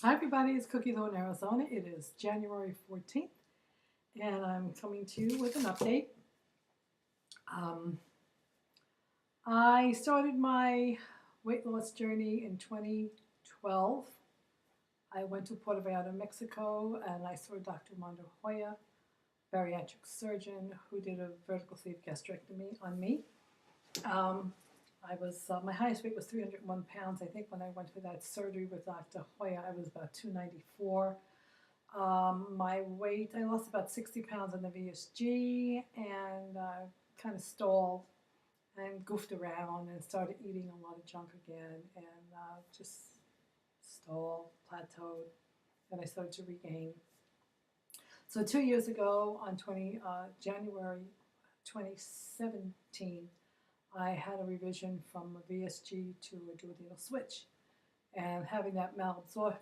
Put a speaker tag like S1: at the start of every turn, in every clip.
S1: Hi everybody, it's Cookie Dough in Arizona. It is January 14th and I'm coming to you with an update. Um, I started my weight loss journey in 2012. I went to Puerto Vallarta, Mexico, and I saw Dr. MONTERREY, bariatric surgeon, who did a vertical sleeve gastrectomy on me. My highest weight was 301 pounds. I think when I went for that surgery with Dr. Hoya, I was about 294. My weight, I lost about 60 pounds on the VSG and kind of stalled and goofed around and started eating a lot of junk again and just stalled, plateaued, and I started to regain. So 2 years ago, on January 2017, I had a revision from a VSG to a duodenal switch. And having that malabsorption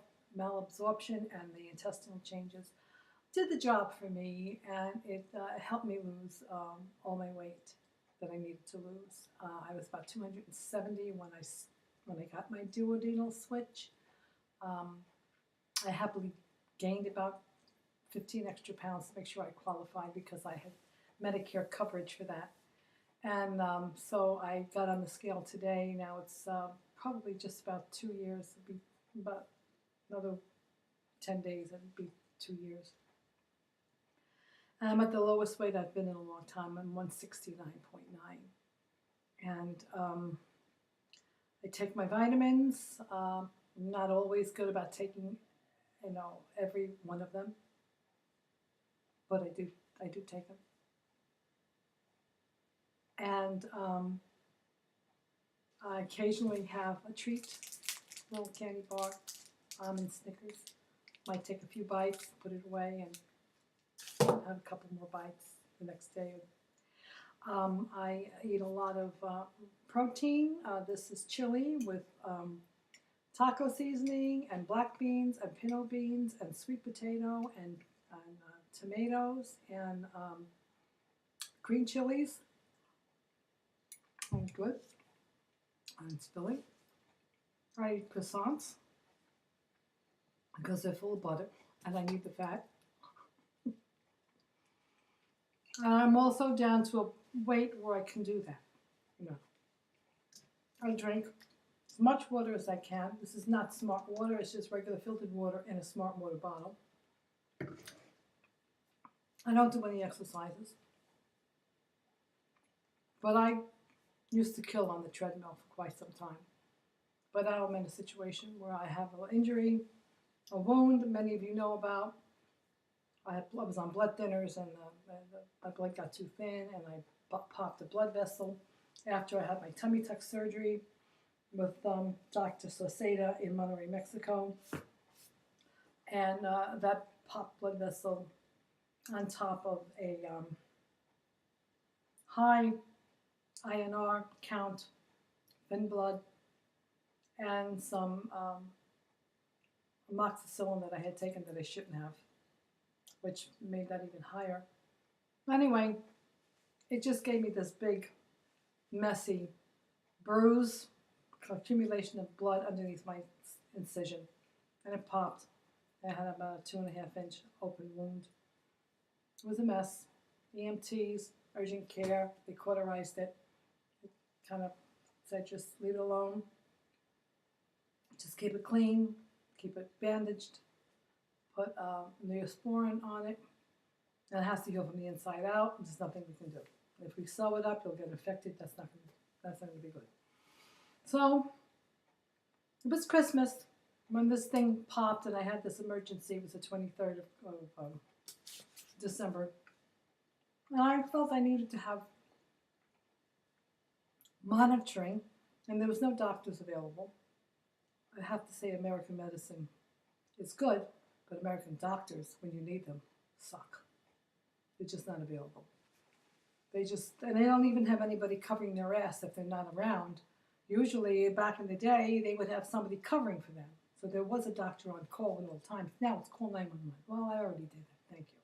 S1: and the intestinal changes did the job for me, and it helped me lose all my weight that I needed to lose. I was about 270 when I got my duodenal switch. I happily gained about 15 extra pounds to make sure I qualified because I had Medicare coverage for that. And so I got on the scale today. Now it's probably just about 2 years. It'll be about another 10 days. It'll be 2 years. And I'm at the lowest weight I've been in a long time. I'm 169.9. And I take my vitamins. I'm not always good about taking, every one of them. But I do take them. And I occasionally have a treat, a little candy bar, almond Snickers. Might take a few bites, put it away, and have a couple more bites the next day. I eat a lot of protein. This is chili with taco seasoning and black beans and pinto beans and sweet potato and tomatoes and green chilies. And good. And spilling. I eat croissants because they're full of butter and I need the fat. And I'm also down to a weight where I can do that. I drink as much water as I can. This is not smart water, it's just regular filtered water in a smart water bottle. I don't do any exercises. But I used to kill on the treadmill for quite some time. But now I'm in a situation where I have an injury, a wound many of you know about. I was on blood thinners and my blood got too thin and I popped a blood vessel after I had my tummy tuck surgery with Dr. SAUCEDA in Monterrey, Mexico. And that popped blood vessel on top of a high INR count, thin blood, and some amoxicillin that I had taken that I shouldn't have, which made that even higher. Anyway, it just gave me this big, messy bruise, accumulation of blood underneath my incision, and it popped. I had about a 2.5-inch open wound. It was a mess. EMTs, urgent care, they cauterized it. It kind of said just leave it alone. Just keep it clean, keep it bandaged, put Neosporin on it, and it has to heal from the inside out. There's nothing we can do. If we sew it up, it'll get infected. That's not going to be good. So it was Christmas when this thing popped, and I had this emergency. It was the 23rd of December, and I felt I needed to have monitoring, and there was no doctors available. I have to say American medicine is good, but American doctors, when you need them, suck. They're just not available. And they don't even have anybody covering their ass if they're not around. Usually, back in the day, they would have somebody covering for them. So there was a doctor on call at all times. Now it's call 911. Well, I already did that. Thank you.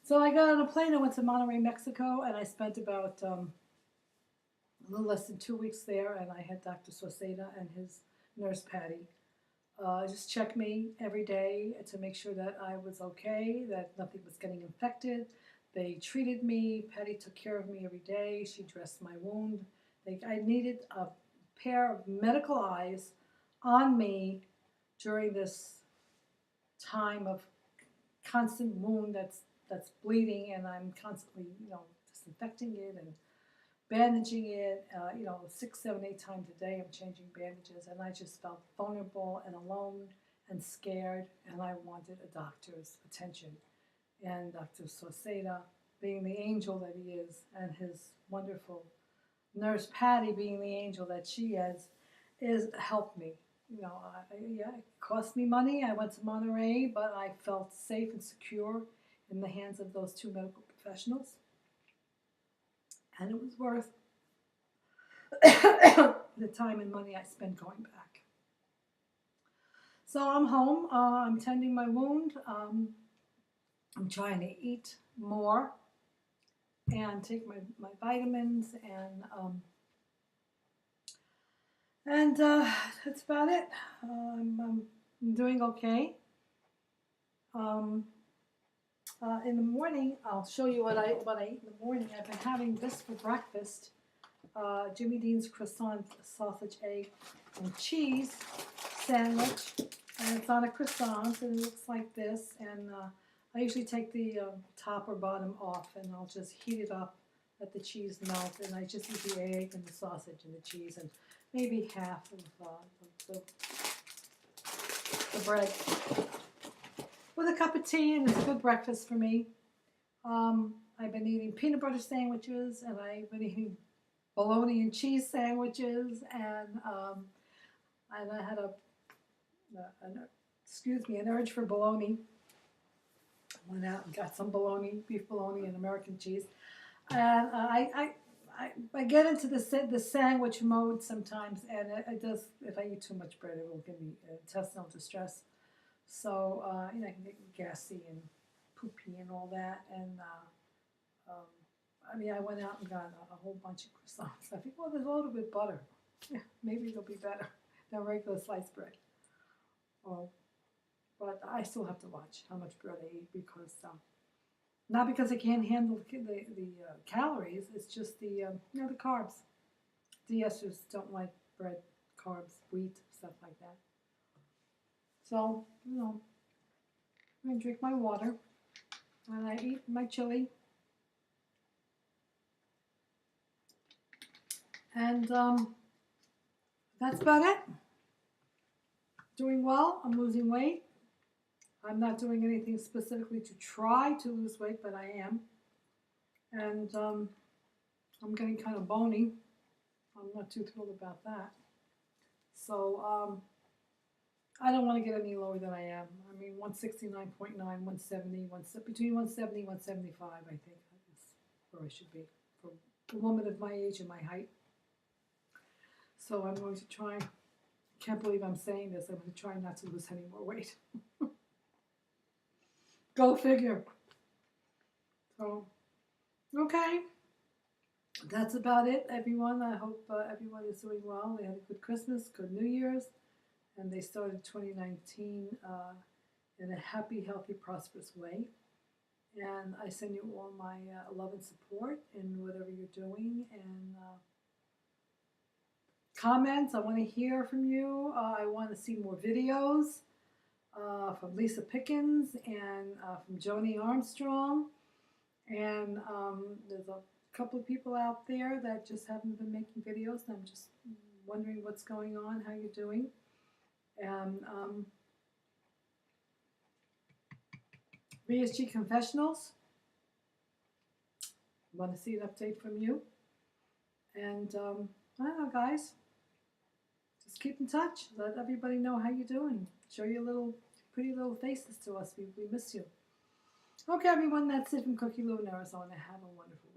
S1: So I got on a plane. I went to Monterrey, Mexico, and I spent about a little less than 2 weeks there. And I had Dr. SAUCEDA and his nurse Patty just check me every day to make sure that I was okay, that nothing was getting infected. They treated me. Patty took care of me every day. She dressed my wound. I needed a pair of medical eyes on me during this time of constant wound that's bleeding, and I'm constantly, disinfecting it and bandaging it, 6, 7, 8 times a day. I'm changing bandages, and I just felt vulnerable and alone and scared, and I wanted a doctor's attention. And Dr. SAUCEDA, being the angel that he is, and his wonderful nurse Patty, being the angel that she is helped me. It cost me money. I went to Monterrey, but I felt safe and secure in the hands of those 2 medical professionals. And it was worth the time and money I spent going back. So I'm home. I'm tending my wound. I'm trying to eat more and take my vitamins, and that's about it. I'm doing okay. In the morning, I'll show you what I eat in the morning. I've been having this for breakfast: Jimmy Dean's croissant, sausage, egg, and cheese sandwich, and it's on a croissant, and it looks like this. And I usually take the top or bottom off, and I'll just heat it up, let the cheese melt, and I just eat the egg and the sausage and the cheese and maybe half of the bread with a cup of tea, and it's a good breakfast for me. I've been eating peanut butter sandwiches, and I've been eating bologna and cheese sandwiches, and I had an urge for bologna. Went out and got some bologna, beef bologna and American cheese, and I get into the sandwich mode sometimes, and it does. If I eat too much bread, it will give me intestinal distress. So I can get gassy and poopy and all that. And I went out and got a whole bunch of croissants. I think, well, there's a little bit of butter. Yeah, maybe it'll be better than regular sliced bread. But I still have to watch how much bread I eat, because not because I can't handle the calories. It's just the carbs. The esters don't like bread, carbs, wheat, stuff like that. So I drink my water, and I eat my chili, and that's about it. Doing well. I'm losing weight. I'm not doing anything specifically to try to lose weight, but I am. And I'm getting kind of bony. I'm not too thrilled about that. So I don't want to get any lower than I am. 169.9, 170, between 170 and 175, I think is where I should be for a woman of my age and my height. So I'm going to try. Can't believe I'm saying this. I'm going to try not to lose any more weight. Go figure. So, okay. That's about it, everyone. I hope everyone is doing well. They had a good Christmas, good New Year's, and they started 2019 in a happy, healthy, prosperous way. And I send you all my love and support in whatever you're doing. And comments, I want to hear from you. I want to see more videos from Lisa Pickens and from Joni Armstrong. And there's a couple of people out there that just haven't been making videos, and I'm just wondering what's going on, how you're doing. And VSG Confessionals, I want to see an update from you. And I don't know, guys, just keep in touch. Let everybody know how you're doing. Show your pretty little faces to us. We miss you. Okay, everyone, that's it from Cookie Lou in Arizona. Have a wonderful